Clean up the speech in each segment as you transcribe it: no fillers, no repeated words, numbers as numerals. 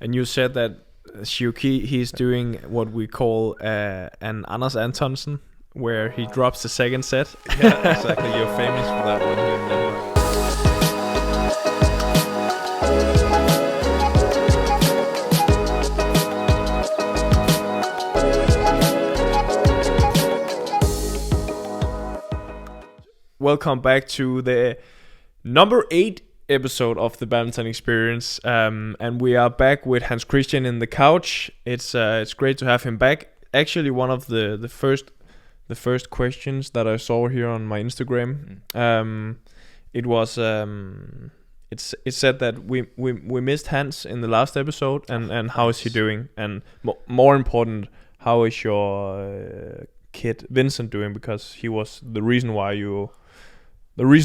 And you said that Shi Yuqi, he's doing what we call an Anders Antonsen, where he drops the second set. Yeah, exactly. You're famous for that one here in Denmark. Welcome back to the number 8 episode of the Badminton Experience, and we are back with Hans Christian in the couch. It's great to have him back. Actually, one of the first questions that I saw here on my Instagram, it was it said that we missed Hans in the last episode, and how is he doing? And more important, how is your kid Vincent doing? Because he was the reason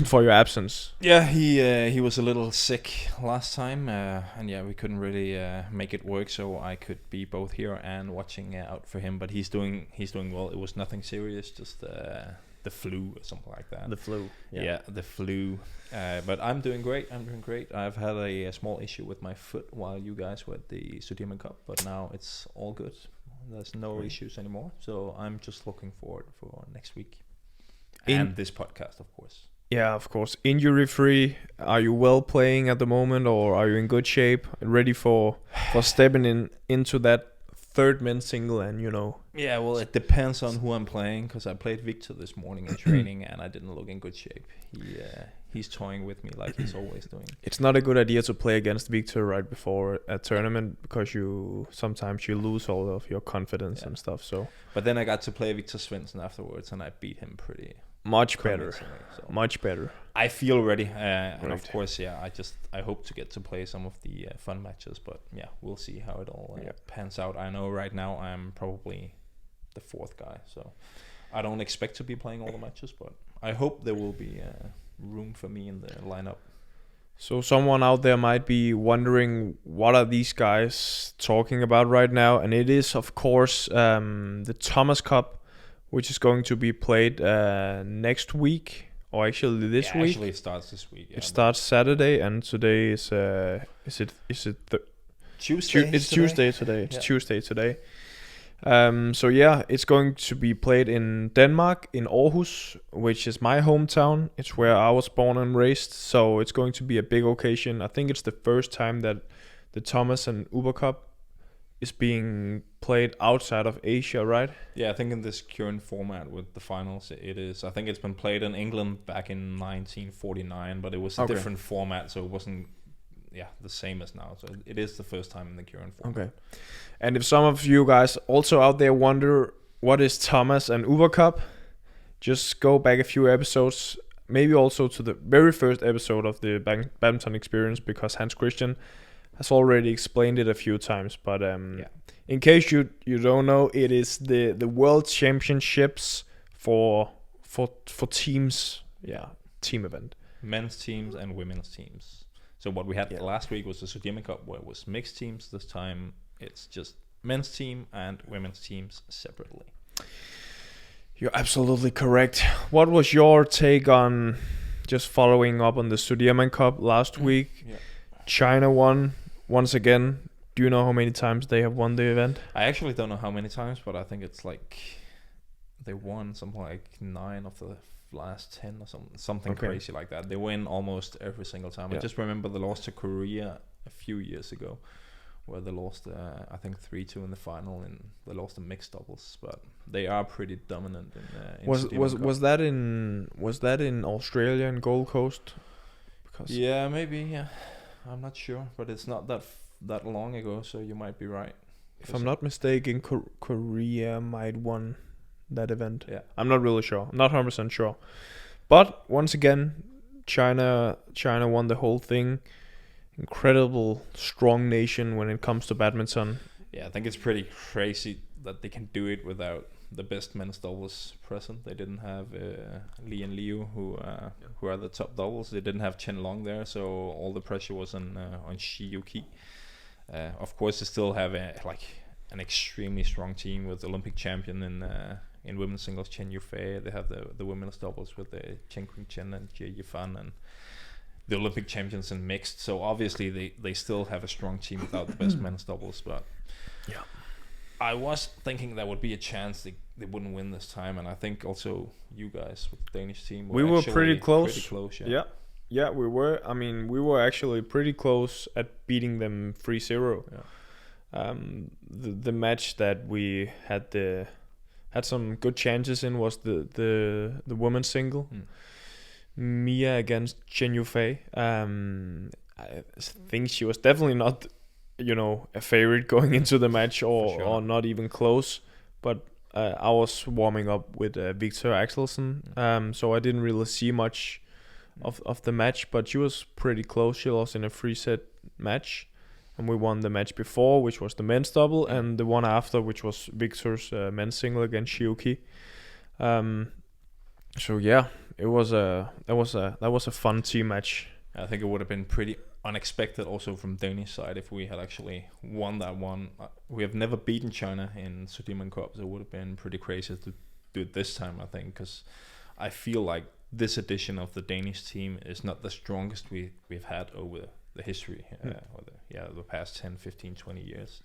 for your absence. Yeah, he was a little sick last time, and yeah, we couldn't really make it work, so I could be both here and watching out for him. But he's doing well. It was nothing serious, just the flu or something like that. The flu. Yeah, the flu. But I'm doing great. I've had a small issue with my foot while you guys were at the Sudirman Cup, but now it's all good. There's no issues anymore, so I'm just looking forward for next week and this podcast, of course. Yeah, of course. Injury free. Are you well playing at the moment, or are you in good shape, ready for stepping into that third men's single? And Yeah, well, it depends on who I'm playing, because I played Victor this morning in training, and I didn't look in good shape. He's toying with me like he's always doing. It's not a good idea to play against Victor right before a tournament, because sometimes you lose all of your confidence and stuff. So, but then I got to play Victor Svensson afterwards, and I beat him pretty. Much better. So Much better. I feel ready, and of course, I hope to get to play some of the fun matches, but yeah, we'll see how it all pans out. I know right now I'm probably the fourth guy, so I don't expect to be playing all the matches, but I hope there will be room for me in the lineup. So someone out there might be wondering, what are these guys talking about right now? And it is, of course, the Thomas Cup, which is going to be played next week, or actually this week. Actually, it starts this week. Yeah, it starts Saturday, and today is Tuesday? It's Tuesday today. It's Tuesday today. So yeah, it's going to be played in Denmark, in Aarhus, which is my hometown. It's where I was born and raised. So it's going to be a big occasion. I think it's the first time that the Thomas and Uber Cup is being played outside of Asia, right? Yeah, I think in this current format with the finals, it is. I think it's been played in England back in 1949, but it was a different format, so it wasn't the same as now. So it is the first time in the current format. Okay. And if some of you guys also out there wonder what is Thomas and Uber Cup, just go back a few episodes, maybe also to the very first episode of the Badminton Experience, because Hans Christian has already explained it a few times. But in case you don't know, it is the World Championships for teams. Yeah, team event. Men's teams and women's teams. So what we had last week was the Sudirman Cup, where it was mixed teams. This time it's just men's team and women's teams separately. You're absolutely correct. What was your take on, just following up on the Sudirman Cup last week? Yeah. China won once again. Do you know how many times they have won the event? I actually don't know how many times, but I think it's like they won something like 9 of the last 10 or something crazy like that. They win almost every single time. I just remember they lost to Korea a few years ago, where they lost I think 3-2 in the final, and they lost the mixed doubles. But they are pretty dominant in was that in Australia and Gold Coast? Because maybe I'm not sure, but it's not that long ago, so you might be right. If I'm not mistaken, Korea might won that event. Yeah, I'm not really sure. I'm not 100% sure. But once again, China won the whole thing. Incredible, strong nation when it comes to badminton. Yeah, I think it's pretty crazy that they can do it without the best men's doubles present. They didn't have Li and Liu, who are the top doubles. They didn't have Chen Long there, so all the pressure was on Shi Yuqi. Of course, they still have an extremely strong team with Olympic champion in women's singles Chen Yufei. They have the women's doubles with Chen Qingchen and Jie Yifan, and the Olympic champions in mixed. So obviously they still have a strong team without the best men's doubles. But Yeah. I was thinking there would be a chance they wouldn't win this time, and I think also you guys with the Danish team We were actually pretty close. Yeah. Yeah, we were. I mean, we were actually pretty close at beating them 3-0. Yeah. The match that we had some good chances in was the women's single. Mia against Chen Yufei. I think she was definitely not, a favorite going into the match, or not even close. But I was warming up with Victor Axelsen, so I didn't really see much of the match. But she was pretty close. She lost in a 3-set match, and we won the match before, which was the men's double, and the one after, which was Victor's men's single against Shi Yuqi. So yeah, that was a fun team match. I think it would have been pretty unexpected also from Danish side if we had actually won that one. We have never beaten China in Sudirman Cup, so it would have been pretty crazy to do it this time, I think, because I feel like this edition of the Danish team is not the strongest we've had over the history, the past 10, 15, 20 years.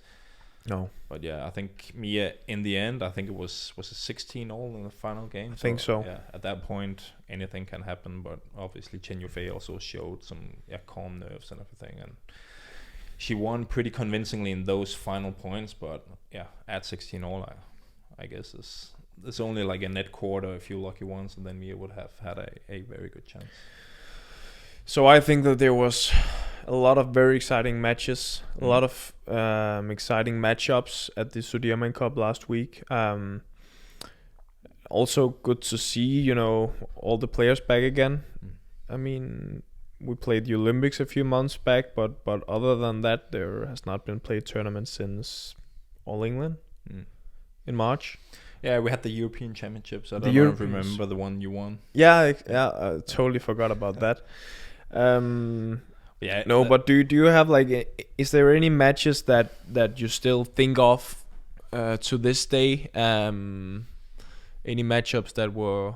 No. But yeah, I think Mia, in the end, I think it was a 16-all in the final game. I think so. Yeah, at that point, anything can happen. But obviously, Chen Yufei also showed some calm nerves and everything. And she won pretty convincingly in those final points. But yeah, at 16-all, I guess there's only like a net quarter, a few lucky ones, and then Mia would have had a very good chance. So I think that there was a lot of very exciting matches, a lot of exciting matchups at the Sudirman Cup last week. Also good to see, all the players back again. I mean, we played the Olympics a few months back, but other than that, there has not been played tournaments since All England in March. Yeah, we had the European Championships. I don't remember the one you won. Yeah, I totally forgot about that. But do you have is there any matches that you still think of to this day? Any matchups that were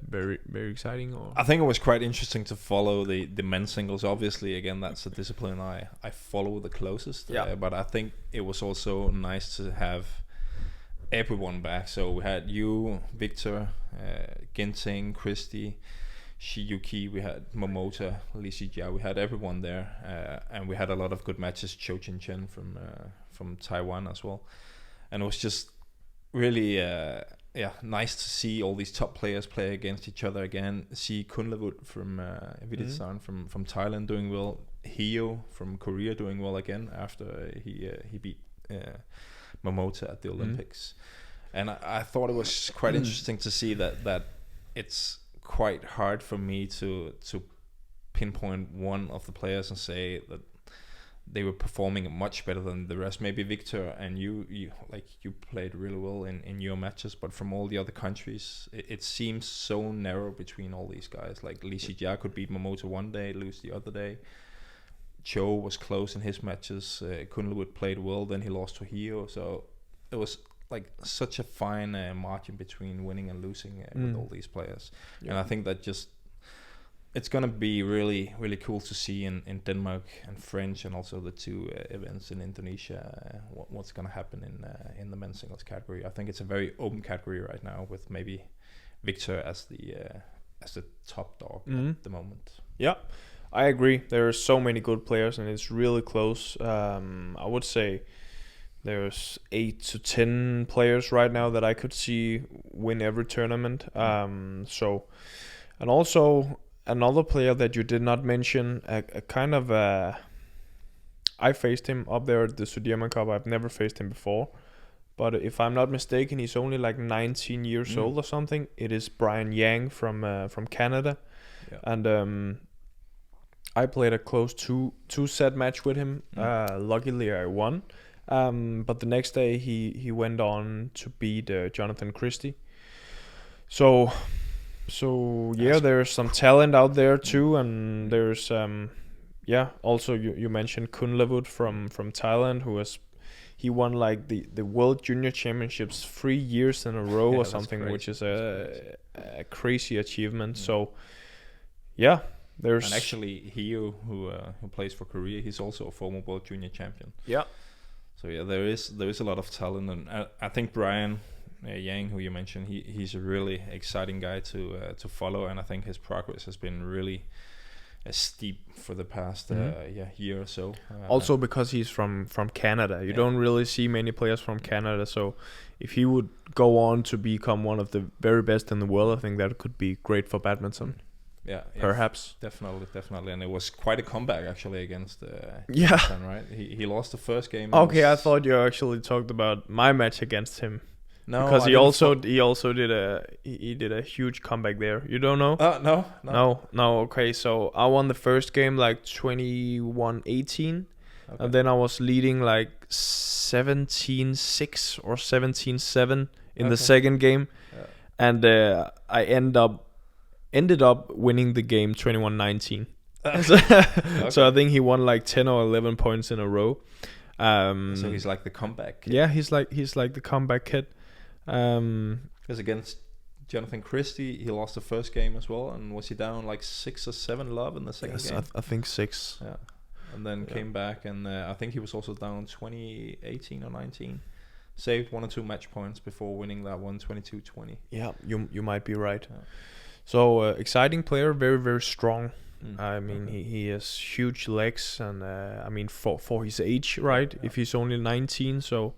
very, very exciting? Or I think it was quite interesting to follow the men's singles. Obviously, again, that's a discipline I follow the closest. Yeah. But I think it was also nice to have everyone back. So we had you, Victor, Ginting, Christy, Shi Yuqi, we had Momota, Li Xijia, we had everyone there, and we had a lot of good matches. Chou Chin Chen from Taiwan as well, and it was just really nice to see all these top players play against each other again. See Kunlavut from Viditsan from Thailand doing well, Hyo from Korea doing well again after he beat Momota at the Olympics, and I thought it was quite interesting to see that it's quite hard for me to pinpoint one of the players and say that they were performing much better than the rest. Maybe Victor and you played really well in your matches, but from all the other countries, it seems so narrow between all these guys. Like Li Xijia could beat Momota one day, lose the other day. Cho was close in his matches. Kunlavut played well, then he lost to Hyo. So it was like such a fine margin between winning and losing with all these players. Yeah. And I think that it's gonna be really, really cool to see in Denmark and French, and also the two events in Indonesia, what's gonna happen in the men's singles category. I think it's a very open category right now, with maybe Victor as the top dog at the moment. Yeah, I agree. There are so many good players, and it's really close. I would say there's 8 to 10 players right now that I could see win every tournament. And also another player that you did not mention, I faced him up there at the Sudirman Cup. I've never faced him before, but if I'm not mistaken, he's only like 19 years old or something. It is Brian Yang from Canada, and I played a close two-set match with him. Luckily, I won. But the next day he went on to beat Jonathan Christie. So there's some talent out there too, and there's also you mentioned Kunlavut from Thailand, he won like the World Junior Championships 3 years in a row or something, which is a crazy achievement. So And actually, Hio, who plays for Korea, he's also a former World Junior champion. Yeah. So yeah, there is a lot of talent, and I think Brian Yang, who you mentioned, he's a really exciting guy to follow, and I think his progress has been really steep for the past year or so. Also because he's from Canada, you don't really see many players from Canada. So if he would go on to become one of the very best in the world, I think that could be great for badminton. Yeah, perhaps. Definitely, and it was quite a comeback actually against Japan, right? He lost the first game. Okay, I thought you actually talked about my match against him. No, because he also did a huge comeback there. You don't know? No. Okay, so I won the first game like 21-18, and then I was leading like 17-6 or 17-7 in the second game, and I ended up winning the game 21-19. So I think he won like 10 or 11 points in a row. So he's like the comeback kid. Yeah, he's like the comeback kid. Because against Jonathan Christie, he lost the first game as well, and was he down like 6 or 7 love in the second game? I think 6. Yeah, and then came back, and I think he was also down 20-18 or 19. Saved 1 or 2 match points before winning that one 22-20. Yeah, you might be right. Yeah. So exciting player, very very strong. I mean, he has huge legs, and I mean for his age, right? If he's only 19, so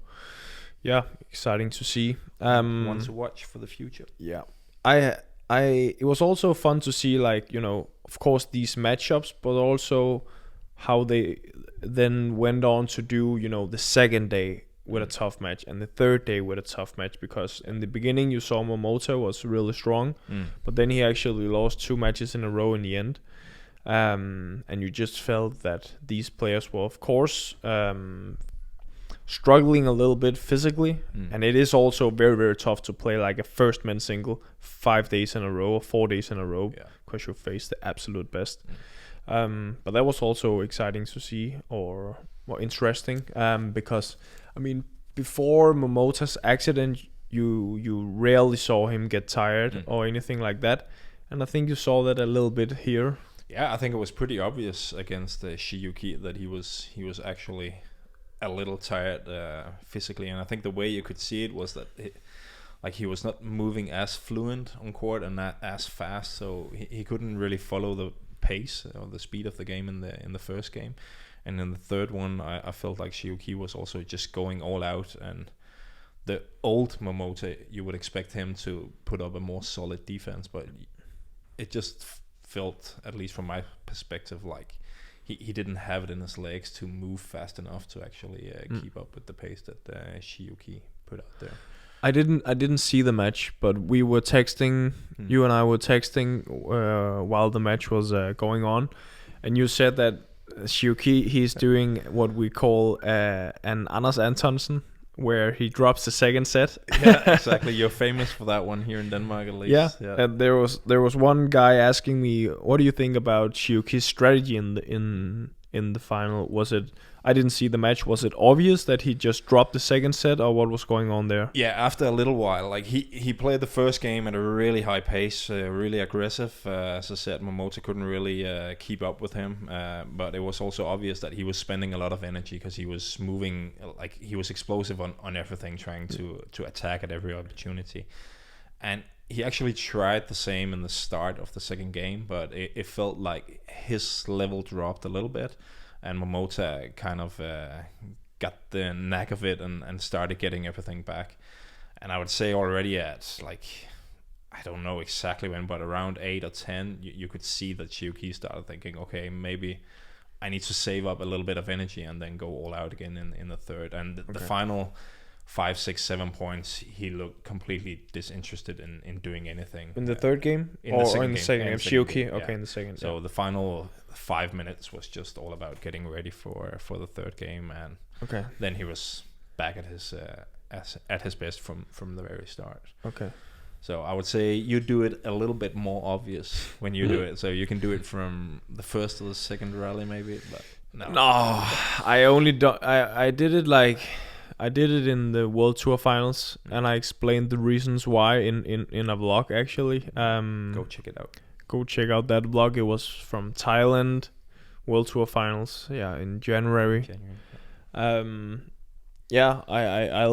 yeah, exciting to see. One to watch for the future. Yeah, it was also fun to see, like, you know, of course these matchups, but also how they then went on to do, you know, the second day with a tough match and the third day with a tough match, because in the beginning you saw Momota was really strong, but then he actually lost 2 matches in a row in the end, and you just felt that these players were of course struggling a little bit physically, and it is also very very tough to play like a first men's single 5 days in a row or 4 days in a row, because you face the absolute best. But that was also exciting to see, or more interesting, because I mean, before Momota's accident, you rarely saw him get tired or anything like that, and I think you saw that a little bit here. Yeah, I think it was pretty obvious against Shi Yuqi that he was actually a little tired physically, and I think the way you could see it was that he was not moving as fluent on court and not as fast, so he couldn't really follow the pace or the speed of the game in the first game. And in the third one, I felt like Shi Yuqi was also just going all out, and the old Momota, you would expect him to put up a more solid defense, but it just felt, at least from my perspective, like he didn't have it in his legs to move fast enough to actually keep up with the pace that Shi Yuqi put out there. I didn't see the match, but we were texting. You and I were texting while the match was going on, and you said that Shi Yuqi, he's doing what we call an Anders Antonsen, where he drops the second set. Yeah, exactly. You're famous for that one here in Denmark, at least. Yeah. And there was one guy asking me, what do you think about Shi Yuqi's strategy in the final? I didn't see the match. Was it obvious that he just dropped the second set, or what was going on there? Yeah, after a little while, like he played the first game at a really high pace, really aggressive. As I said, Momota couldn't really keep up with him, but it was also obvious that he was spending a lot of energy because he was moving, like he was explosive on everything, trying to attack at every opportunity. And he actually tried the same in the start of the second game, but it felt like his level dropped a little bit. And Momota kind of got the knack of it and started getting everything back. And I would say already at, like, I don't know exactly when, but around 8 or 10, you could see that Shi Yuqi started thinking, okay, maybe I need to save up a little bit of energy and then go all out again in the third. And the final 5, 6, 7 points, he looked completely disinterested in doing anything. In the third game? In the second game? Shi Yuqi? Okay, in the second. So the final 5 minutes was just all about getting ready for the third game, and then he was back at his best from the very start. Okay. So I would say you do it a little bit more obvious when you do it. So you can do it from the first to the second rally maybe, but no. I did it like I did it in the World Tour finals, and I explained the reasons why in a vlog actually. Go check it out. go check out that vlog. It was from Thailand World Tour Finals. Yeah, in January. I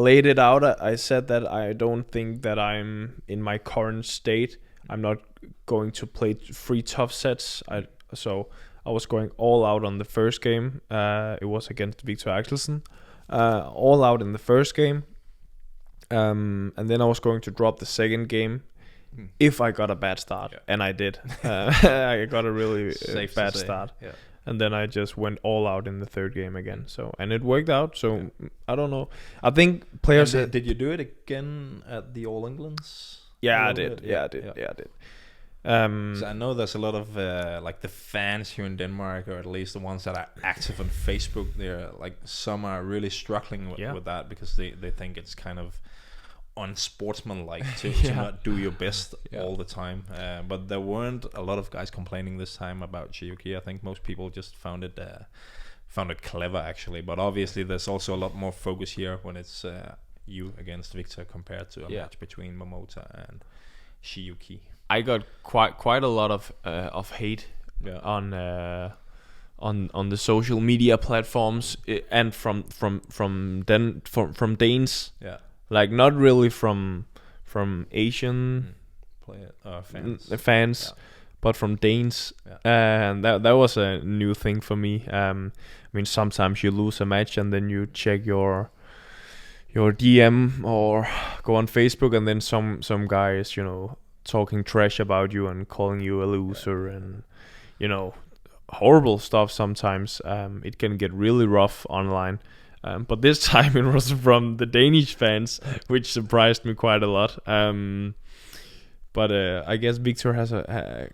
laid it out. I said that I don't think that I'm in my current state. I'm not going to play 3 tough sets. So I was going all out on the first game. It was against Victor Axelsen. All out in the first game. And then I was going to drop the second game if I got a bad start. And I did. I got a really bad start. Yeah. And then I just went all out in the third game again. So, and it worked out. So I don't know. I think players. Did you do it again at the All Englands? Yeah, I did. I did. So I know there's a lot of like the fans here in Denmark, or at least the ones that are active on Facebook. They're like, some are really struggling with that because they think it's kind of unsportsmanlike to not do your best all the time. But there weren't a lot of guys complaining this time about Shi Yuqi. I think most people just found it clever actually. But obviously there's also a lot more focus here when it's you against Victor compared to a match between Momota and Shi Yuqi. I got quite a lot of hate on the social media platforms and from Danes. Yeah. Like not really from Asian fans, but from Danes. And that was a new thing for me. I mean, sometimes you lose a match and then you check your DM or go on Facebook, and then some guy is, talking trash about you and calling you a loser and, horrible stuff sometimes. It can get really rough online. But this time it was from the Danish fans, which surprised me quite a lot. But I guess Victor has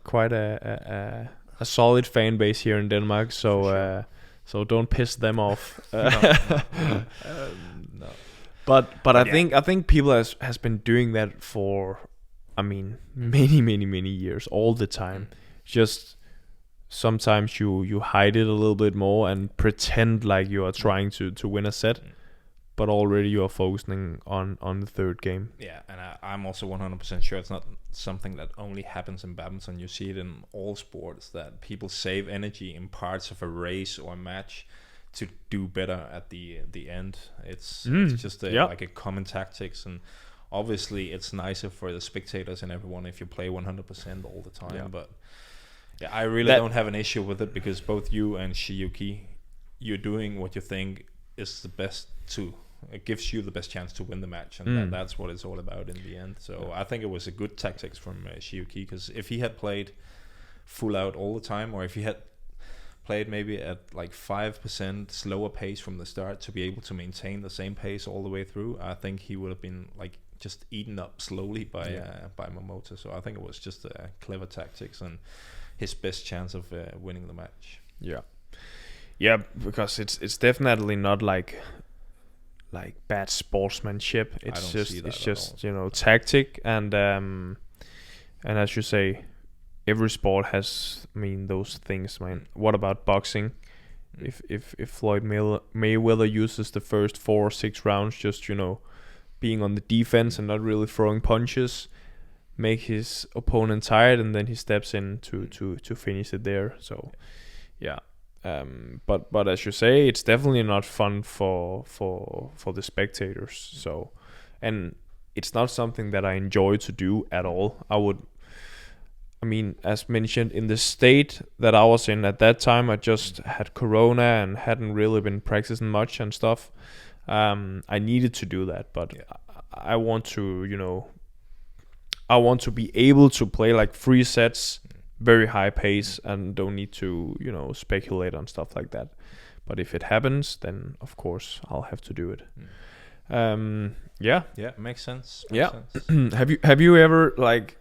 quite a solid fan base here in Denmark, so so don't piss them off. No. But I think people has been doing that for, I mean, many years, all the time. Just sometimes you hide it a little bit more and pretend like you are trying to win a set, but already you are focusing on the third game. Yeah, and I'm also 100% sure it's not something that only happens in badminton. You see it in all sports, that people save energy in parts of a race or a match to do better at the end. It's just like a common tactics, and obviously it's nicer for the spectators and everyone if you play 100% all the time, but yeah, I really don't have an issue with it, because both you and Shi Yuqi, you're doing what you think is the best it gives you the best chance to win the match, and that's what it's all about in the end. So I think it was a good tactics from Shi Yuqi, because if he had played full out all the time, or if he had played maybe at like 5% slower pace from the start to be able to maintain the same pace all the way through, I think he would have been like just eaten up slowly by Momota. So I think it was just clever tactics and his best chance of winning the match. Yeah, because it's definitely not like bad sportsmanship. It's just tactic, and as you say, every sport has, I mean, those things. Man, what about boxing? If Floyd Mayweather uses the first 4 or 6 rounds just being on the defense and not really throwing punches, make his opponent tired, and then he steps in to finish it there. So but as you say, it's definitely not fun for the spectators. So, and it's not something that I enjoy to do at all. I mean, as mentioned, in the state that I was in at that time, I just had corona and hadn't really been practicing much and stuff. I needed to do that, but I want to, I want to be able to play like 3 sets, very high pace, and don't need to, speculate on stuff like that. But if it happens, then of course I'll have to do it. Makes sense. Sense. Have you ever like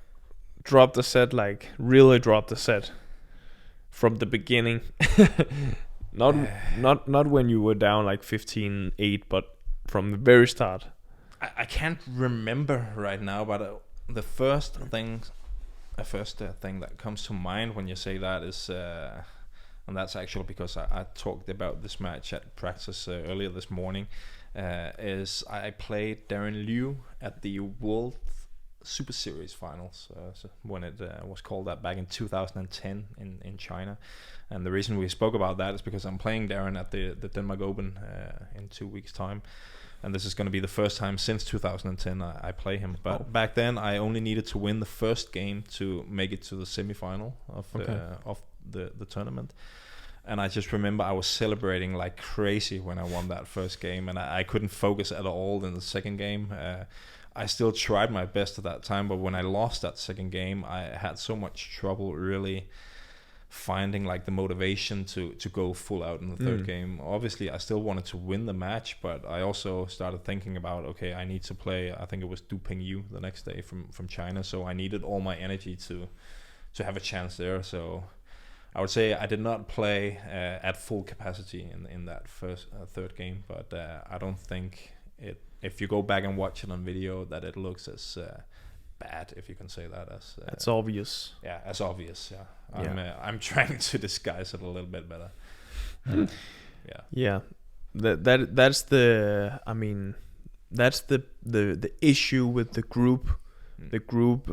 dropped a set, like really dropped a set from the beginning? Not when you were down like 15-8, but from the very start. I can't remember right now, but the first thing that comes to mind when you say that is, and that's actually because I talked about this match at practice earlier this morning, is I played Darren Liu at the World Super Series finals, so when it was called that back in 2010 in China. And the reason we spoke about that is because I'm playing Darren at the Denmark Open in 2 weeks' time. And this is going to be the first time since 2010 I play him. But back then I only needed to win the first game to make it to the semi-final of the tournament. And I just remember I was celebrating like crazy when I won that first game, and I couldn't focus at all in the second game. I still tried my best at that time, but when I lost that second game, I had so much trouble really finding like the motivation to go full out in the third game. Obviously I still wanted to win the match, but I also started thinking about, okay, I need to play, I think it was Du Pingyu the next day from China, so I needed all my energy to have a chance there. So I would say I did not play at full capacity in that first third game, but I don't think it, if you go back and watch it on video, that it looks as bad, if you can say that. As it's obvious. Yeah, as obvious. Yeah, I'm trying to disguise it a little bit better. Yeah, that's the, I mean, that's the issue with the group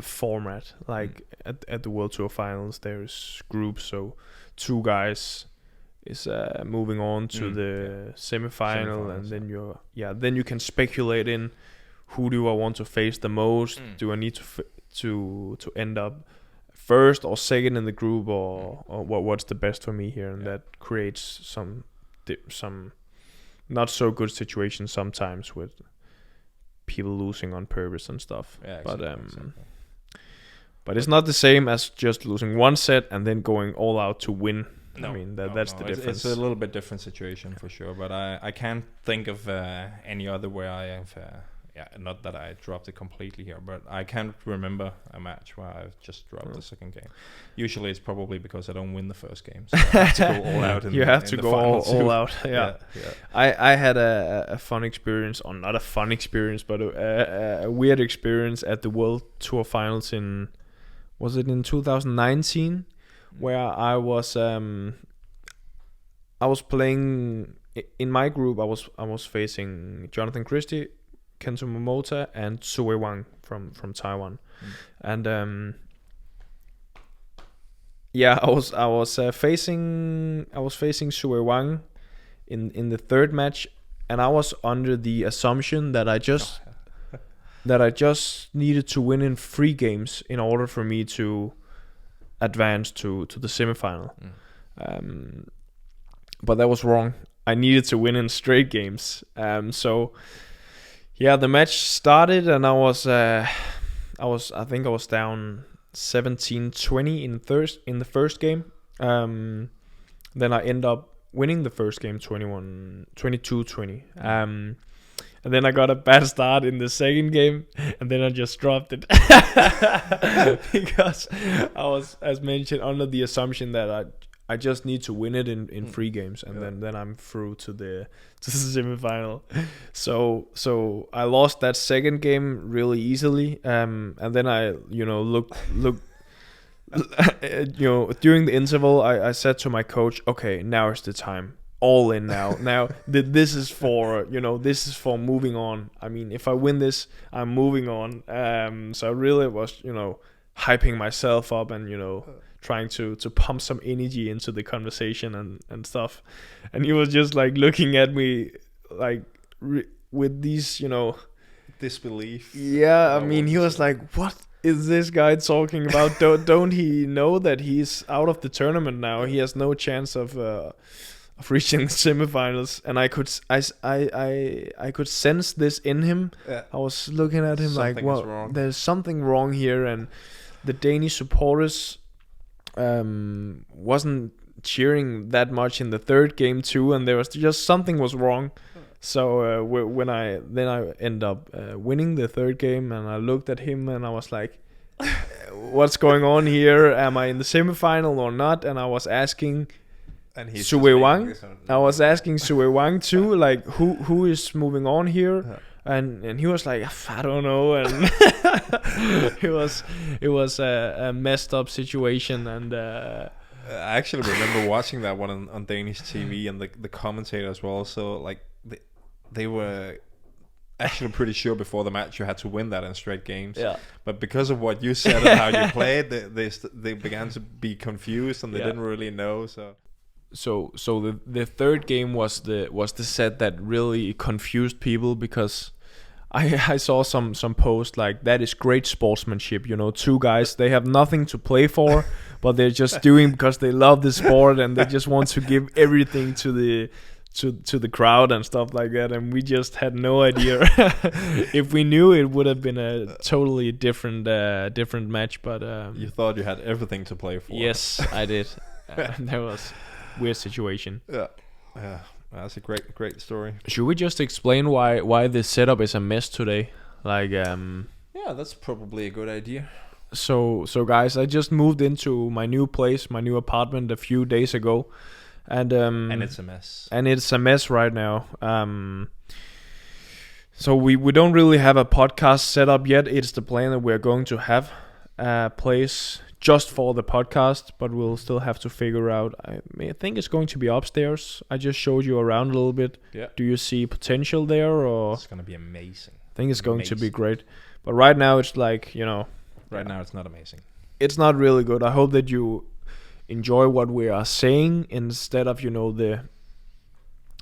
format. Like at the World Tour Finals, there's groups, so 2 guys is moving on to the semi-final, and then then you can speculate in who do I want to face the most. Do I need to end up first or second in the group, or what's the best for me here? And that creates some not so good situations sometimes with people losing on purpose and stuff. But it's not the same as just losing one set and then going all out to win. No, I mean that's the difference. It's a little bit different situation for sure. But I can't think of any other where I have. Not that I dropped it completely here, but I can't remember a match where I've just dropped the second game. Usually it's probably because I don't win the first game, so I have to go all out. You have to go all out. Yeah. I had a fun experience, or not a fun experience, but a weird experience at the World Tour Finals was it in 2019, where I was playing in my group. I was facing Jonathan Christie, Kento Momota, and Sue Wang from Taiwan, and I was facing Sue Wang in the third match, and I was under the assumption that I just needed to win in 3 games in order for me to advance to the semifinal. But that was wrong. I needed to win in straight games. So the match started, and I think I was down 17-20 in the first game. Then I end up winning the first game 22-20. And then I got a bad start in the second game, and then I just dropped it because I was, as mentioned, under the assumption that I just need to win it in 3 games, and then I'm through to the semifinal. So I lost that second game really easily, and then I look during the interval I said to my coach, okay, now is the time, all in now this is for moving on. I mean, if I win this, I'm moving on. So I really was hyping myself up and trying to pump some energy into the conversation and stuff. And he was just like looking at me like with these disbelief. I mean, he was like, what is this guy talking about? don't he know that he's out of the tournament now? He has no chance of reaching the semifinals. And I could sense this in him. I was looking at him something like, well, there's something wrong here. And the Danish supporters wasn't cheering that much in the third game too, and there was just something was wrong. So when I end up winning the third game, and I looked at him and I was like, what's going on here? Am I in the semifinal or not? And I was asking Sue Wang. I was asking Sue Wang too, like who is moving on here? And he was like, I don't know, and it was a messed up situation. And I actually remember watching that one on Danish TV, and the commentator as well. So like they were actually pretty sure before the match you had to win that in straight games. Yeah. But because of what you said and how you played, they began to be confused and they didn't really know. So the third game was the set that really confused people, because I saw some posts like, that is great sportsmanship, you know, two guys, they have nothing to play for, but they're just doing because they love the sport and they just want to give everything to the crowd and stuff like that, and we just had no idea. If we knew, it would have been a totally different match, but You thought you had everything to play for. yes, I did. That was weird situation. Yeah. That's a great story. Should we just explain why this setup is a mess today? Like, Yeah, that's probably a good idea. so guys, I just moved into my new place, my new apartment a few days ago, and it's a mess. And it's a mess right now. So we don't really have a podcast set up yet. It's the plan that we're going to have a place just for the podcast, but we'll still have to figure out. I think it's going to be upstairs. I just showed you around a little bit. Yeah. Do you see potential there, or? It's gonna be amazing. I think it's going to be great. But right now it's like, you know. Right now it's not amazing. It's not really good. I hope that you enjoy what we are saying instead of, you know,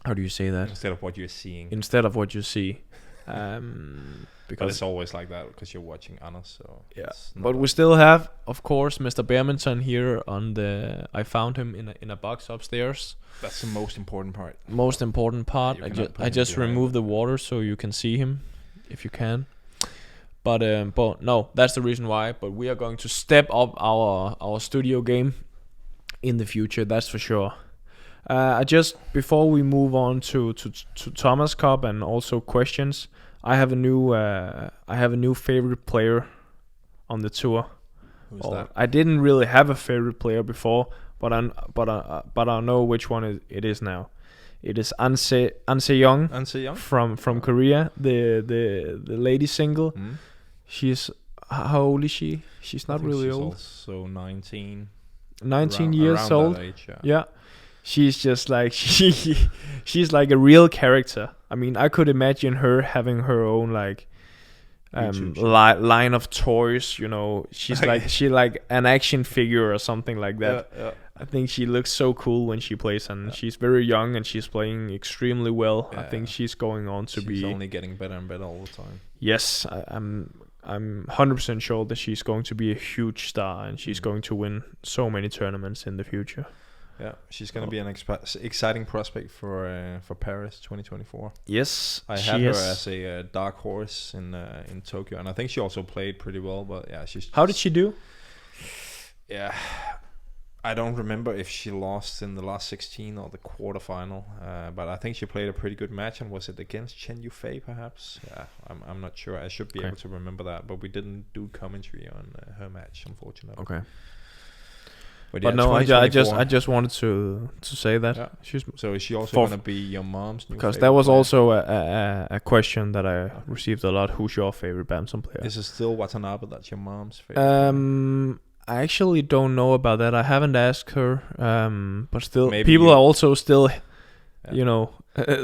how do you say that? Instead of what you're seeing. Instead of what you see. But Because it's always like that because you're watching Anders. So yeah, it's not but we still have, of course, Mr. Badminton here on the. I found him in a box upstairs. That's the most important part. Most important part. You I cannot put I him just behind. removed the water so you can see him, if you can. But no, that's the reason why. But we are going to step up our studio game in the future. That's for sure. I just, before we move on to Thomas Cup and also questions, I have a new favorite player on the tour. Who's that? I didn't really have a favorite player before, but I know which one it is now. It is Anse Young Young? from Korea, the lady single. Mm. She's, how old is she? She's not really she's old. Also 19. 19 years around old. That age, Yeah. She's just like she's like a real character. I mean, I could imagine her having her own like line of toys, you know. She's like an action figure or something like that. Yeah. I think she looks so cool when she plays, and she's very young and she's playing extremely well. I think she's going on to be. She's only getting better and better all the time. Yes, I'm 100% sure that she's going to be a huge star and she's going to win so many tournaments in the future. Yeah, she's going to be an exciting prospect for Paris 2024. Yes, I had her as a dark horse in Tokyo, and I think she also played pretty well. But yeah, How did she do? Yeah, I don't remember if she lost in the last 16 or the quarterfinal, but I think she played a pretty good match. And was it against Chen Yufei, perhaps? Yeah, I'm not sure. I should be able to remember that, but we didn't do commentary on her match, unfortunately. Okay. But no, I just wanted to say that. Yeah. So is she also going to be your mom's new because favorite that was player? also a question that I received a lot. Who's your favorite badminton player? Is it still Watanabe that's your mom's favorite? I actually don't know about that. I haven't asked her. But still, Maybe people are also still, you know,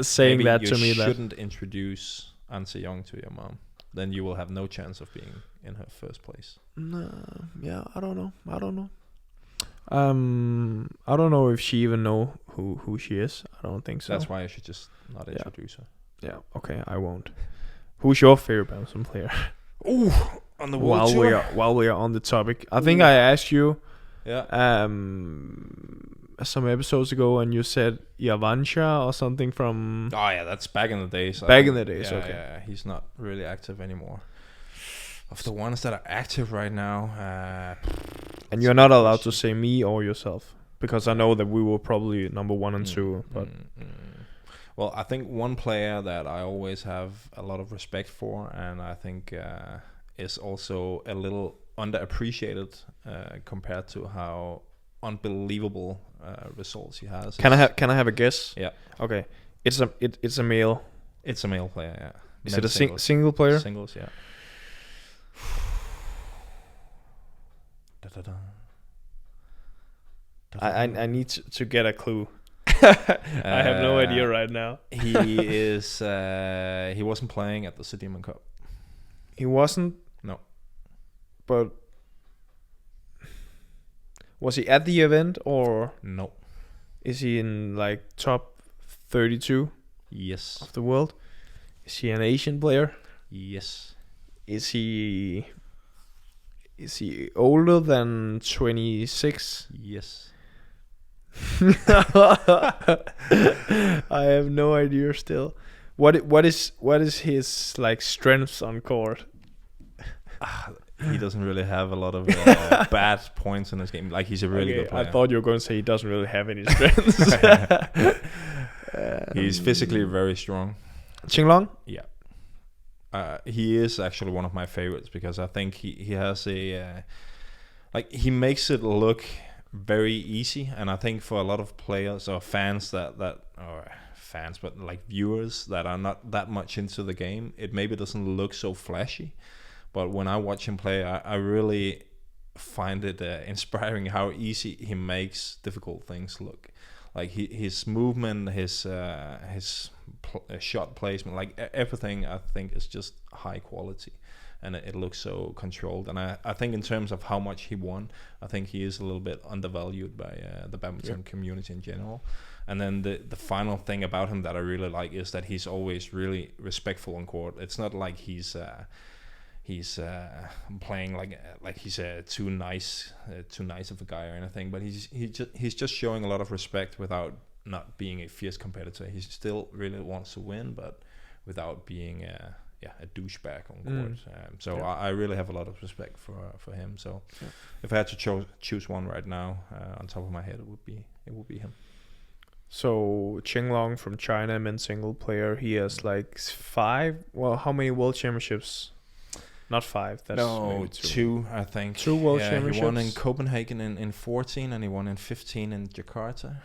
saying Maybe that to me. You That shouldn't introduce Anse Young to your mom. Then you will have no chance of being in her first place. No, yeah, I don't know. I don't know if she even know who she is. I don't think so. That's why I should just not introduce her. Yeah, okay, I won't. Who's your favorite badminton player? Ooh, on the world tour. While we are on the topic, I think I asked you some episodes ago, and you said Yavancha or something from. Oh yeah, that's back in the days. Okay. Yeah, he's not really active anymore. Of the ones that are active right now, and you're not allowed to say me or yourself, because I know that we were probably number 1 and 2. But well, I think one player that I always have a lot of respect for, and I think is also a little underappreciated compared to how unbelievable results he has. Can I have a guess? Yeah. Okay. It's a male. It's a male player. Yeah. Is it a single player? Singles. Yeah. I need to get a clue. I have no idea right now. He is. He wasn't playing at the Sudirman Cup. He wasn't. No. But was he at the event or No. is he in like top 32 Yes. of the world? Is he an Asian player? Yes. Is he older than 26? Yes. I have no idea still. What is his like strengths on court? He doesn't really have a lot of bad points in his game. Like, he's a really good player. I thought you were going to say he doesn't really have any strengths. He's physically very strong. Qinglong? Yeah. He is actually one of my favorites because I think he has a like, he makes it look very easy, and I think for a lot of players or fans but like viewers that are not that much into the game, it maybe doesn't look so flashy. But when I watch him play, I really find it inspiring how easy he makes difficult things look. Like his movement, his shot placement, like everything, I think is just high quality, and it looks so controlled. And I think in terms of how much he won, I think he is a little bit undervalued by the badminton community in general. And then the final thing about him that I really like is that he's always really respectful on court. It's not like he's playing like he's too nice of a guy or anything, but he's just showing a lot of respect without not being a fierce competitor. He still really wants to win, but without being a douchebag on court. I really have a lot of respect for him. So if I had to choose one right now, on top of my head, it would be him. So Qinglong from China, men's single player, he has like 5. Well, how many world championships? Not 5. That's maybe 2, I think. 2 world championships. He won in Copenhagen in 14, and he won in 15 in Jakarta.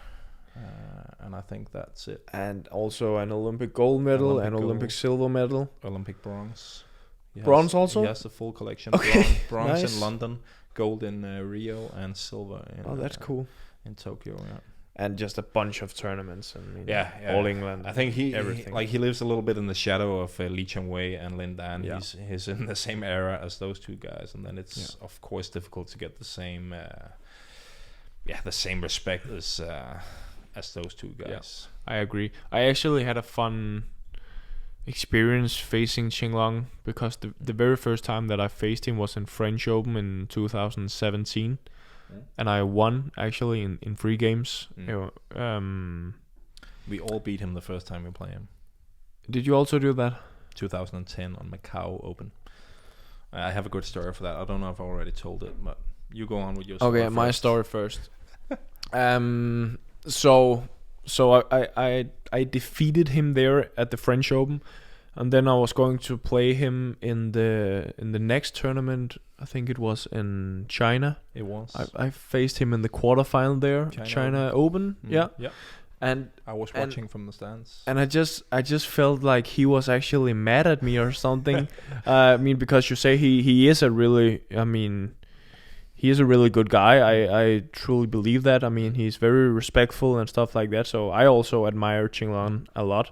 And I think that's it. And also an Olympic gold medal, and Olympic silver medal. Olympic bronze. Bronze also? He has the full collection. Okay. Bronze Nice. in London, gold in Rio, and silver in That's cool. in Tokyo. Yeah. And just a bunch of tournaments. All England. I think he lives a little bit in the shadow of Lee Chong-wei and Lin Dan. Yeah. He's in the same era as those two guys, and then it's of course difficult to get the same respect as those two guys. I agree. I actually had a fun experience facing Qinglong because the very first time that I faced him was in French Open in 2017. And I won actually in 3 games. We all beat him the first time we played him. Did you also do that? 2010 on Macau Open. I have a good story for that. I don't know if I already told it, but you go on with your story. Okay, my story first. So I defeated him there at the French Open, and then I was going to play him in the next tournament. I think it was in China. It was. I faced him in the quarterfinal there, China Open. Yeah. And I was watching from the stands. And I just felt like he was actually mad at me or something. I mean, because you say he is a really, he is a really good guy. I truly believe that. I mean, he's very respectful and stuff like that. So I also admire Qinglong a lot.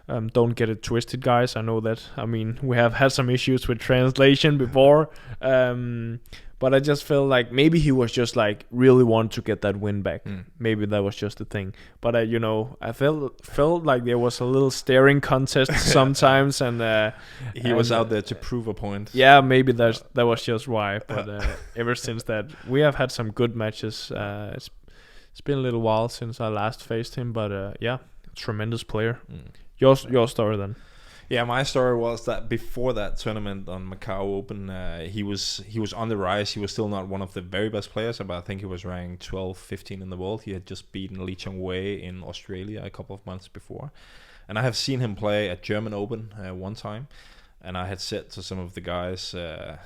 Don't get it twisted, guys. I know that. I mean, we have had some issues with translation before. But I just felt like maybe he was just like really want to get that win back. Maybe that was just the thing. But I felt like there was a little staring contest sometimes, and he was out there to prove a point. Yeah, maybe that was just why. But ever since that, we have had some good matches. It's been a little while since I last faced him, but tremendous player. Your story then. Yeah, my story was that before that tournament on Macau Open, he was on the rise. He was still not one of the very best players, but I think he was ranked 12, 15 in the world. He had just beaten Lee Chong-wei in Australia a couple of months before. And I have seen him play at German Open one time. And I had said to some of the guys that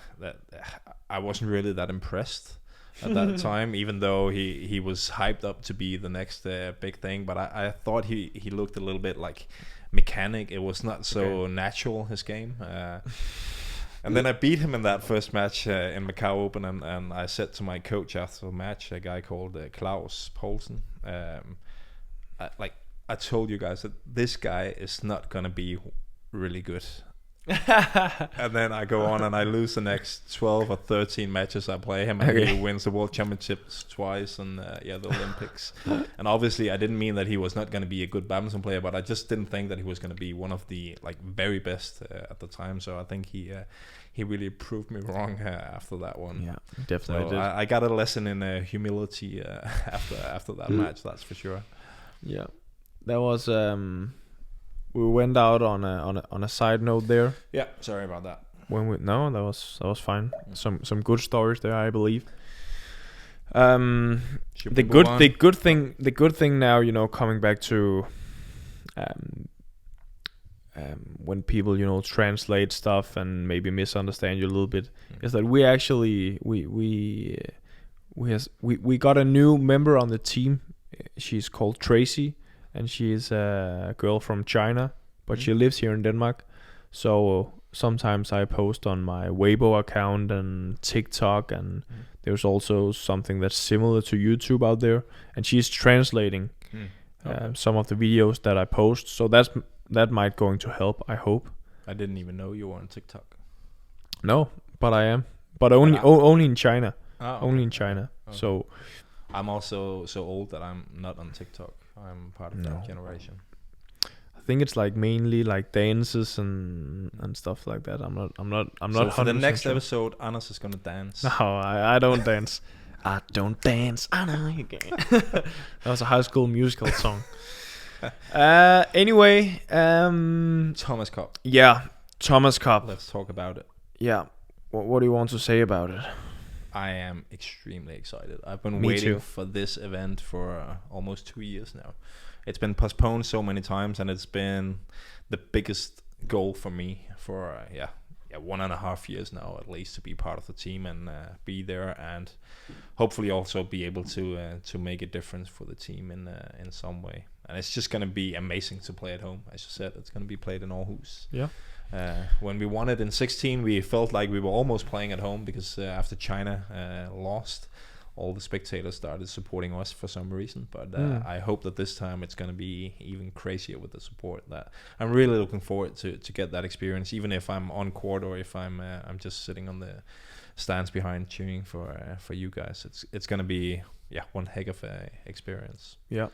I wasn't really that impressed at that time, even though he was hyped up to be the next big thing. But I thought he looked a little bit like mechanic. It was not so natural, his game. And then I beat him in that first match in Macau Open, and I said to my coach after the match, a guy called Klaus Poulsen, I told you guys that this guy is not gonna be really good. And then I go on and I lose the next 12 or 13 matches I play him, and he wins the World Championships twice and the Olympics. And obviously I didn't mean that he was not going to be a good badminton player, but I just didn't think that he was going to be one of the very best at the time. So I think he really proved me wrong after that one. Yeah, definitely. So I got a lesson in humility after that match, that's for sure. Yeah, that was we went out on a side note there. Yeah, sorry about that. That was fine. Some good stories there, I believe. The good thing now, coming back to when people translate stuff and maybe misunderstand you a little bit, is that we actually we got a new member on the team. She's called Tracy, and she's a girl from China, but she lives here in Denmark. So sometimes I post on my Weibo account and TikTok, and there's also something that's similar to YouTube out there, and she's translating some of the videos that I post. So that might going to help, I hope. I didn't even know you were on TikTok. No, but I am. But only in China. Oh, okay. Only in China. Okay. So I'm also so old that I'm not on TikTok. I'm part of that generation. I think it's like mainly like dances and stuff like that. I'm not. So for the next episode, Anders is gonna dance. No, I don't dance. I don't dance. I know you can. That was a High School Musical song. Anyway, Thomas Cup. Yeah, Thomas Cup. Let's talk about it. Yeah. What do you want to say about it? I am extremely excited. I've been waiting for this event for almost 2 years now. It's been postponed so many times, and it's been the biggest goal for me for 1.5 years now, at least, to be part of the team and be there, and hopefully also be able to make a difference for the team in some way. And it's just gonna be amazing to play at home. As you said, it's gonna be played in Aarhus. Yeah. When we won it in 2016, we felt like we were almost playing at home, because after China lost, all the spectators started supporting us for some reason. But I hope that this time it's going to be even crazier with the support. That I'm really looking forward to get that experience, even if I'm on court or if I'm just sitting on the stands behind cheering for you guys. It's going to be one heck of a experience. Yeah.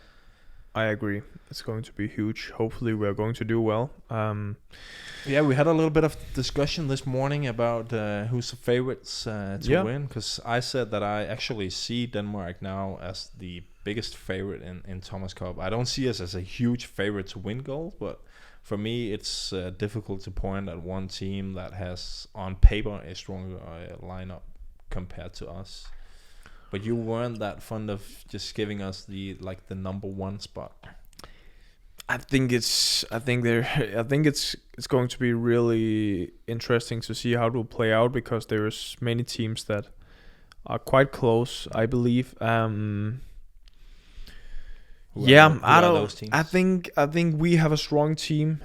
I agree. It's going to be huge. Hopefully we're going to do well. We had a little bit of discussion this morning about who's the favorites to win, because I said that I actually see Denmark now as the biggest favorite in Thomas Cup. I don't see us as a huge favorite to win gold, but for me it's difficult to point at one team that has on paper a stronger lineup compared to us. But you weren't that fond of just giving us the number one spot. I think it's going to be really interesting to see how it will play out, because there's many teams that are quite close, I believe. Who are those teams? I think we have a strong team.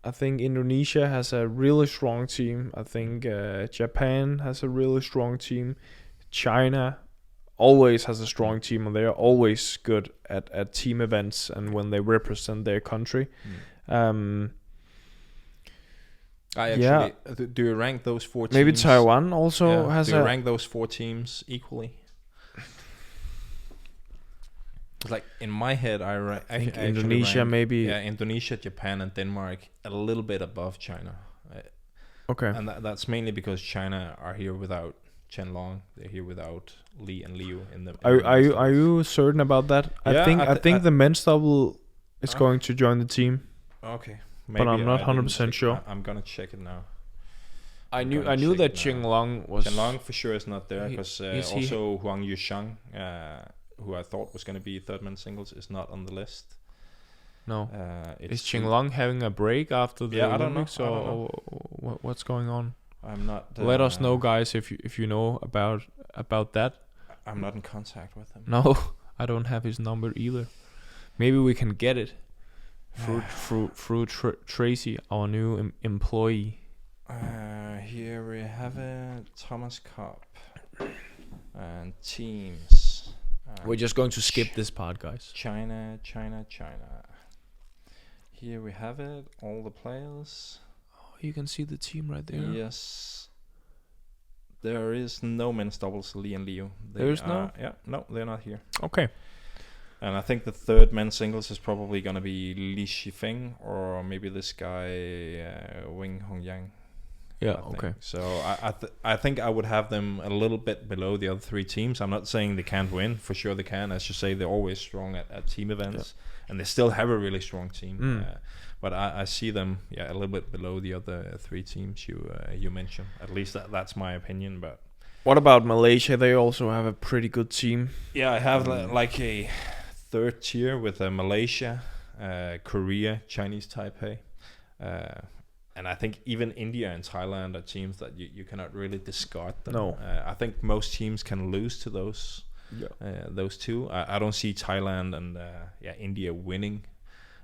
I think Indonesia has a really strong team. I think Japan has a really strong team. China always has a strong team, and they are always good at team events and when they represent their country. Do you rank those 4 teams? Maybe Taiwan also has do you rank those 4 teams equally? Like in my head, I think Indonesia rank, maybe. Yeah, Indonesia, Japan, and Denmark a little bit above China. Okay. And that's mainly because China are here without Chen Long. They're here without Li and Liu in the. Are you certain about that? I think the men's double is going to join the team. Okay. Maybe, but I'm not 100% sure. I'm gonna check it now. I knew that Chen Long was. Chen Long for sure is not there, because also Huang Yushang, who I thought was gonna be third men's singles, is not on the list. No. Is Chen Long having a break after the Olympics, I don't know. Or what's going on? I'm not. Let us know, guys, if you know about that. I'm not in contact with him. No, I don't have his number either. Maybe we can get it through Tracy, our new employee. Here we have it. Thomas Cup and teams. We're just going to skip this part, guys. China. Here we have it. All the players. Oh, you can see the team right there. Yes. There is no men's doubles, Li and Liu. There's no? Yeah, no, they're not here. Okay. And I think the third men's singles is probably going to be Li Shifeng or maybe this guy Wing Hongyang. Yeah, okay. So I think I would have them a little bit below the other three teams. I'm not saying they can't win. For sure they can. As you say, they're always strong at team events. And they still have a really strong team. But I see them a little bit below the other three teams you mentioned. At least that's my opinion. But what about Malaysia? They also have a pretty good team. Yeah, I have like a third tier with Malaysia, Korea, Chinese Taipei. And I think even India and Thailand are teams that you cannot really discard them. No. I think most teams can lose to those two. I don't see Thailand and India winning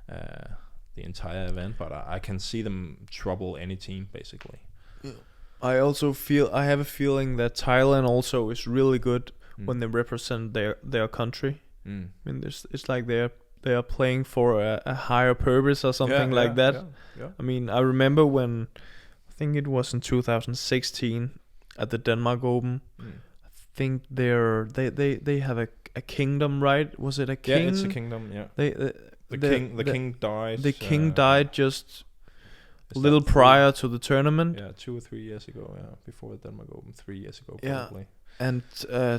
the entire event, but I can see them trouble any team basically. Yeah. I have a feeling that Thailand also is really good when they represent their country. I mean, it's like they are playing for a higher purpose or something like that. Yeah. I mean, I remember when I think it was in 2016 at the Denmark Open. I think they have a kingdom, right? Was it a king? Yeah, it's a kingdom. Yeah. The king died. The king died just a little prior to the tournament. Yeah, 2 or 3 years ago. Yeah, before the Denmark Open, 3 years ago probably. Yeah. And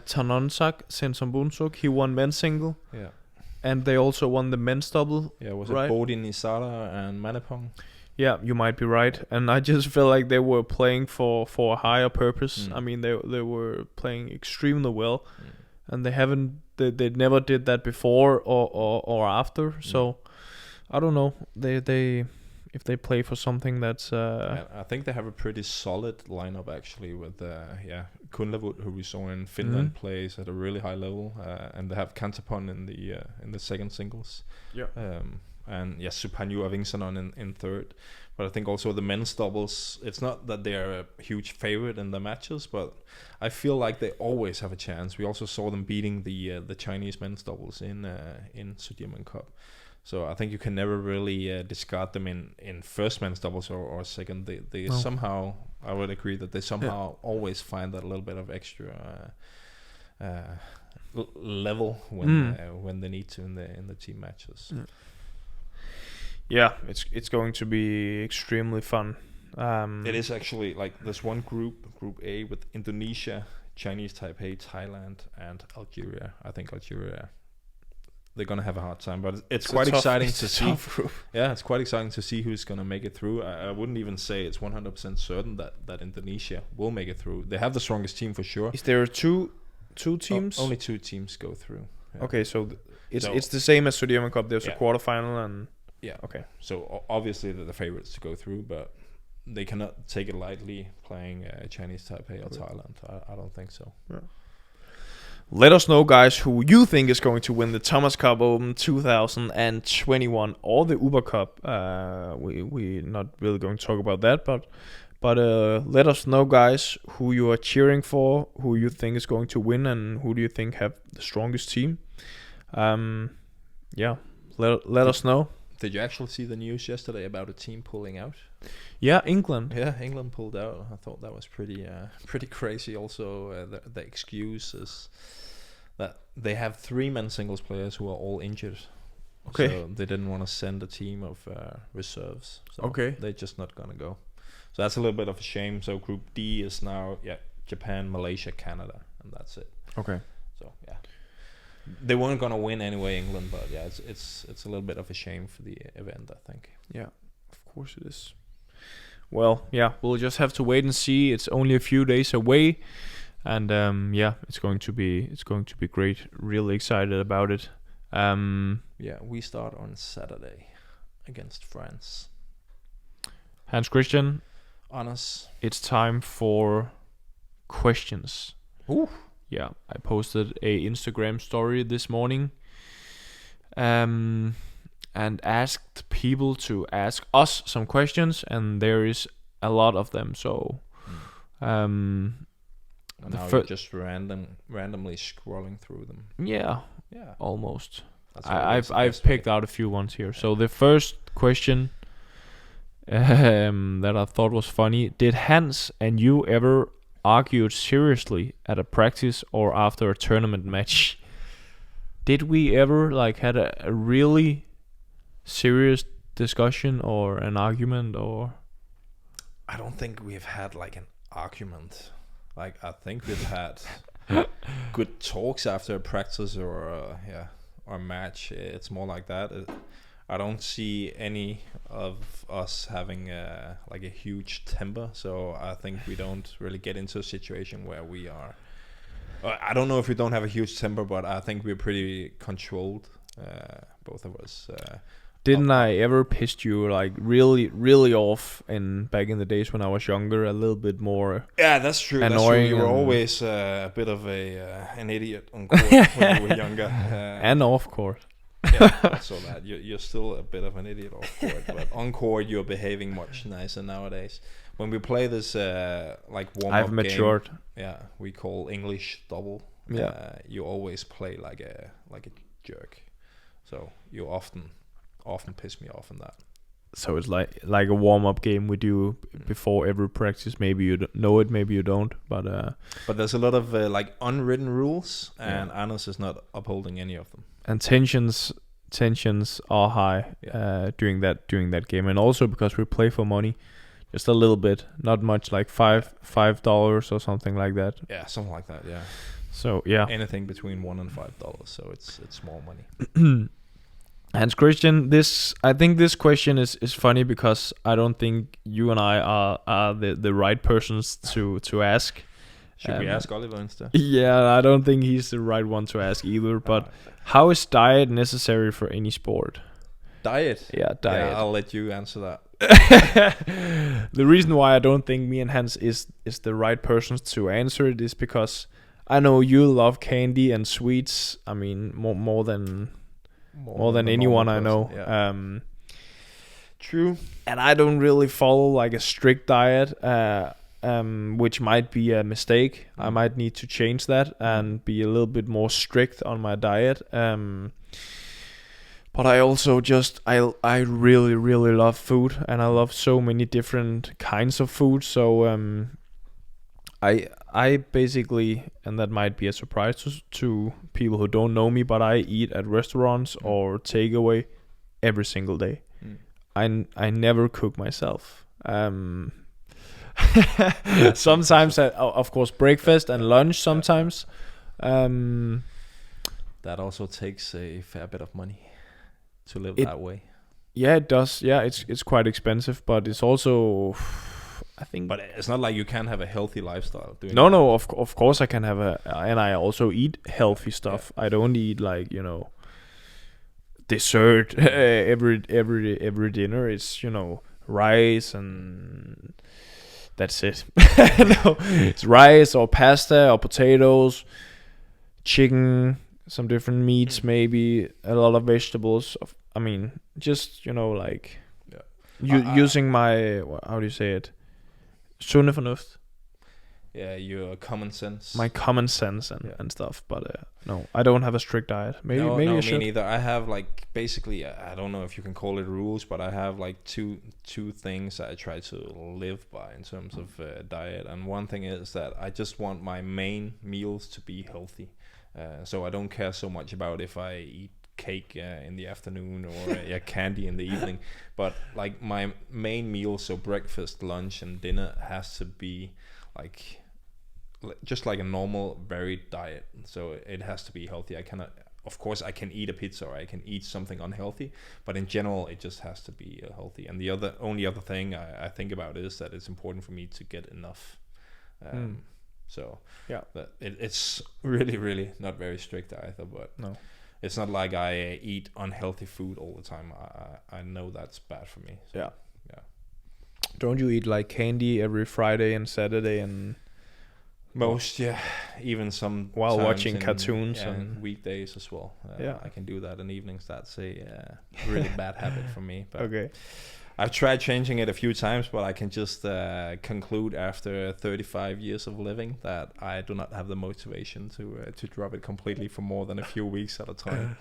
Tanonsak Sensombunsok, he won men's single. Yeah. And they also won the men's double. Yeah, was it Bodin Isara and Manapong? Yeah, you might be right. And I just felt like they were playing for a higher purpose. I mean, they were playing extremely well, and they never did that before or after. So I don't know. They if they play for something that's I think they have a pretty solid lineup actually with Kunlavut, who we saw in Finland, plays at a really high level, and they have Kantapon in the second singles. And Supanyu Avingsanon in third. But I think also the men's doubles, it's not that they are a huge favorite in the matches, but I feel like they always have a chance. We also saw them beating the Chinese men's doubles in Sudirman Cup. So I think you can never really discard them in first men's doubles or second. They somehow, I would agree that they somehow always find that little bit of extra level when they need to in the team matches. Yeah, it's going to be extremely fun. It is actually like there's one Group A with Indonesia, Chinese Taipei, Thailand, and Algeria. I think Algeria, they're gonna have a hard time, but it's quite exciting to see. Yeah, it's quite exciting to see who's gonna make it through. I wouldn't even say it's 100% certain that Indonesia will make it through. They have the strongest team for sure. Is there two teams? Only 2 teams go through. Yeah. Okay, so it's the same as Sudirman Cup. There's a quarterfinal and okay. So obviously they're the favorites to go through, but they cannot take it lightly playing Chinese Taipei or Thailand. I don't think so. Yeah. Let us know, guys, who you think is going to win the Thomas Cup Open 2021 or the Uber Cup. We're not really going to talk about that, but let us know, guys, who you are cheering for, who you think is going to win, and who do you think have the strongest team. Let us know. Did you actually see the news yesterday about a team pulling out? Yeah, England. Yeah, England pulled out. I thought that was pretty crazy. Also, the excuse is that they have 3 men's singles players who are all injured. Okay. So they didn't want to send a team of reserves. So okay. They're just not gonna go. So that's a little bit of a shame. So Group D is now Japan, Malaysia, Canada, and that's it. Okay. So yeah. They weren't gonna win anyway, England, but yeah, it's a little bit of a shame for the event, I think. Yeah, of course it is. Well, yeah, we'll just have to wait and see. It's only a few days away, and it's going to be great. Really excited about it. We start on Saturday against France. Hans Christian, Anders, it's time for questions. Ooh. Yeah, I posted a Instagram story this morning and asked people to ask us some questions, and there is a lot of them. So And now you're just randomly scrolling through them. Yeah, Yeah, almost. that's I've picked out a few ones here. So the first question that I thought was funny: did Hans and you ever argued seriously at a practice or after a tournament match? Did we ever had a really serious discussion or an argument? Or I don't think we've had like an argument. Like I think we've had good talks after a practice or a match. It's more like that. I don't see any of us having a huge temper, so I think we don't really get into a situation where we are. I don't know if we don't have a huge temper, but I think we're pretty controlled, both of us. didn't I ever pissed you really, really off back in the days when I was younger? A little bit more. Yeah, that's true. Annoying. You were always a bit of an idiot on court when you were younger, and off court. Yeah, so that you're still a bit of an idiot off court, but on court you're behaving much nicer nowadays. When we play this warm-up I've matured. game, yeah, we call English double. Yeah, you always play like a jerk, so you often piss me off in that. So it's like a warm-up game we do before every practice. Maybe you know it, maybe you don't, but there's a lot of unwritten rules, and Anders is not upholding any of them. And tensions are high during that game, and also because we play for money, just a little bit, not much, like $5 or something like that. Yeah, something like that. Yeah. So yeah, anything between $1 and $5, so it's small money. Hans Christian, I think this question is funny because I don't think you and I are the right persons to ask. Should we ask Oliver instead? Yeah, I don't think he's the right one to ask either. But how is diet necessary for any sport? Diet? Yeah, diet. Yeah, I'll let you answer that. The reason why I don't think me and Hans is the right persons to answer it is because I know you love candy and sweets. I mean, more than anyone I know. Yeah. True. And I don't really follow like a strict diet, which might be a mistake. I might need to change that and be a little bit more strict on my diet. But I also I really, really love food, and I love so many different kinds of food. So I basically, and that might be a surprise to people who don't know me, but I eat at restaurants or takeaway every single day. I never cook myself. Sometimes, of course, breakfast and lunch. Sometimes. That also takes a fair bit of money to live that way. Yeah, it does. Yeah, it's quite expensive, but it's also, I think. But it's not like you can't have a healthy lifestyle doing No, that. no. Of course I can have and I also eat healthy stuff. I don't eat dessert every dinner. It's rice and that's it. No, it's rice or pasta or potatoes, chicken, some different meats, maybe a lot of vegetables. I mean, just using my, how do you say it? Sunde fornuft. Yeah, your common sense. My common sense and stuff, but no, I don't have a strict diet. Maybe I should. Me neither. I have basically, I don't know if you can call it rules, but I have two things I try to live by in terms of diet. And one thing is that I just want my main meals to be healthy. So I don't care so much about if I eat cake in the afternoon or candy in the evening, but my main meal, so breakfast, lunch, and dinner, has to be just like a normal varied diet. So it has to be healthy. Of course I can eat a pizza or I can eat something unhealthy, but in general it just has to be healthy. And the only other thing I think about is that it's important for me to get enough. So yeah, it's really, really not very strict either, but no, it's not like I eat unhealthy food all the time. I know that's bad for me. So, yeah. Don't you eat candy every Friday and Saturday and most? Yeah, even some while watching cartoons and weekdays as well. I can do that in evenings. That's a really bad habit for me. But okay. I've tried changing it a few times, but I can just conclude after 35 years of living that I do not have the motivation to drop it completely for more than a few weeks at a time.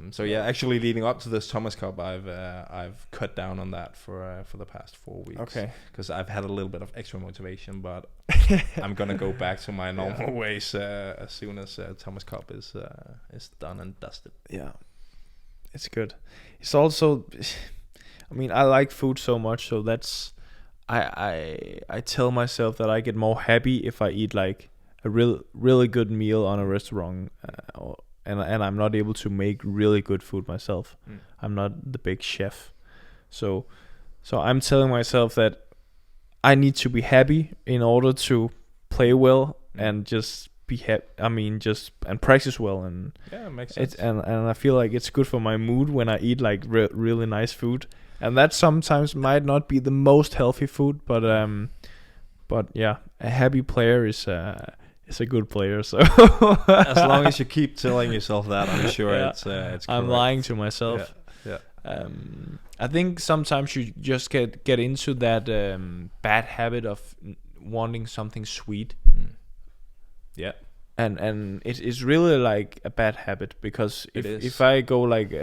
So yeah, actually leading up to this Thomas Cup, I've cut down on that for the past 4 weeks. Okay. Because I've had a little bit of extra motivation, but I'm gonna go back to my normal ways as soon as Thomas Cup is done and dusted. Yeah, it's good. It's also, I mean, I like food so much, so that's I tell myself that I get more happy if I eat like a really good meal on a restaurant, and I'm not able to make really good food myself. I'm not the big chef, so I'm telling myself that I need to be happy in order to play well and just be happy. I mean, just and practice well, and it makes sense. And I feel like it's good for my mood when I eat like really nice food, and that sometimes might not be the most healthy food, but yeah, a happy player is a good player. So as long as you keep telling yourself that, I'm sure it's correct. I'm lying to myself. Yeah. I think sometimes you just get into that bad habit of wanting something sweet. Yeah. And it's really like a bad habit, because if I go like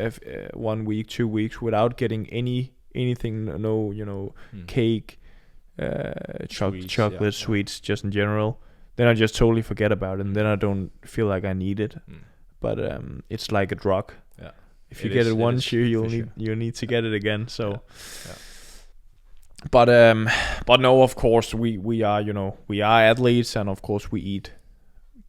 1 week, 2 weeks without getting anything, no, cake, chocolate, sweets, just in general, then I just totally forget about it, and then I don't feel like I need it. But it's like a drug. Yeah. If you get it once, you need to get it again. So. Yeah. But no, of course we are athletes, and of course we eat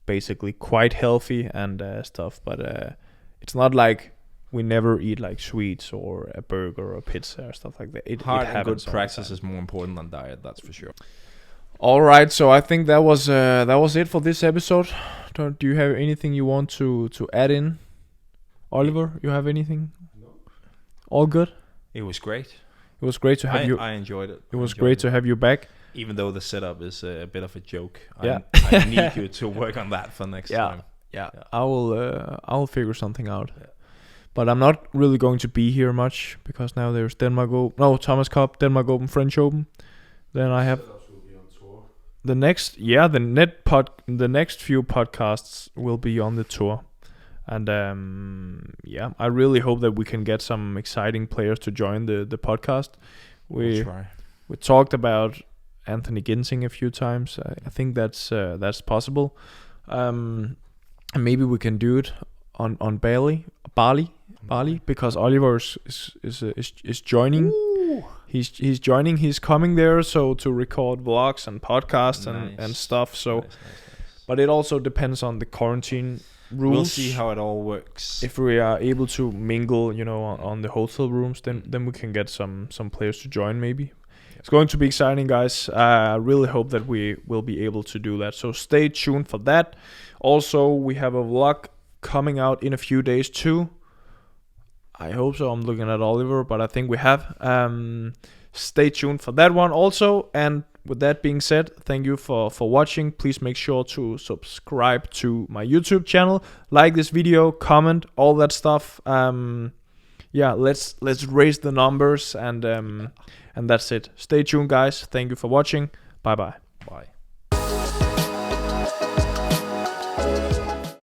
basically quite healthy and stuff. But it's not like we never eat like sweets or a burger or pizza or stuff like that. Hard and good practice is more important than diet, that's for sure. All right, so I think that was it for this episode. Do you have anything you want to add in, Oliver? You have anything? No. All good. It was great. It was great to have you. I enjoyed it. It was great to have you back. Even though the setup is a bit of a joke, Yeah. I need you to work on that for next time. Yeah. I will figure something out. Yeah. But I'm not really going to be here much, because now there's Thomas Cup, Denmark Open, French Open. Then I have the next few podcasts will be on the tour. And I really hope that we can get some exciting players to join the podcast. We'll try. We talked about Anthony Ginting a few times. I think that's possible. And maybe we can do it on Bali, because Oliver is joining. Ooh. He's joining. He's coming there, so to record vlogs and podcasts and stuff. So, nice. But it also depends on the quarantine rules. We'll see how it all works. If we are able to mingle, on the hotel rooms, then we can get some players to join maybe. Yep. It's going to be exciting, guys. I really hope that we will be able to do that. So stay tuned for that. Also, we have a vlog coming out in a few days too. I hope so. I'm looking at Oliver, but I think we have. Stay tuned for that one also. And with that being said, thank you for watching. Please make sure to subscribe to my YouTube channel, like this video, comment, all that stuff. Let's raise the numbers, and that's it. Stay tuned, guys. Thank you for watching. Bye. Bye.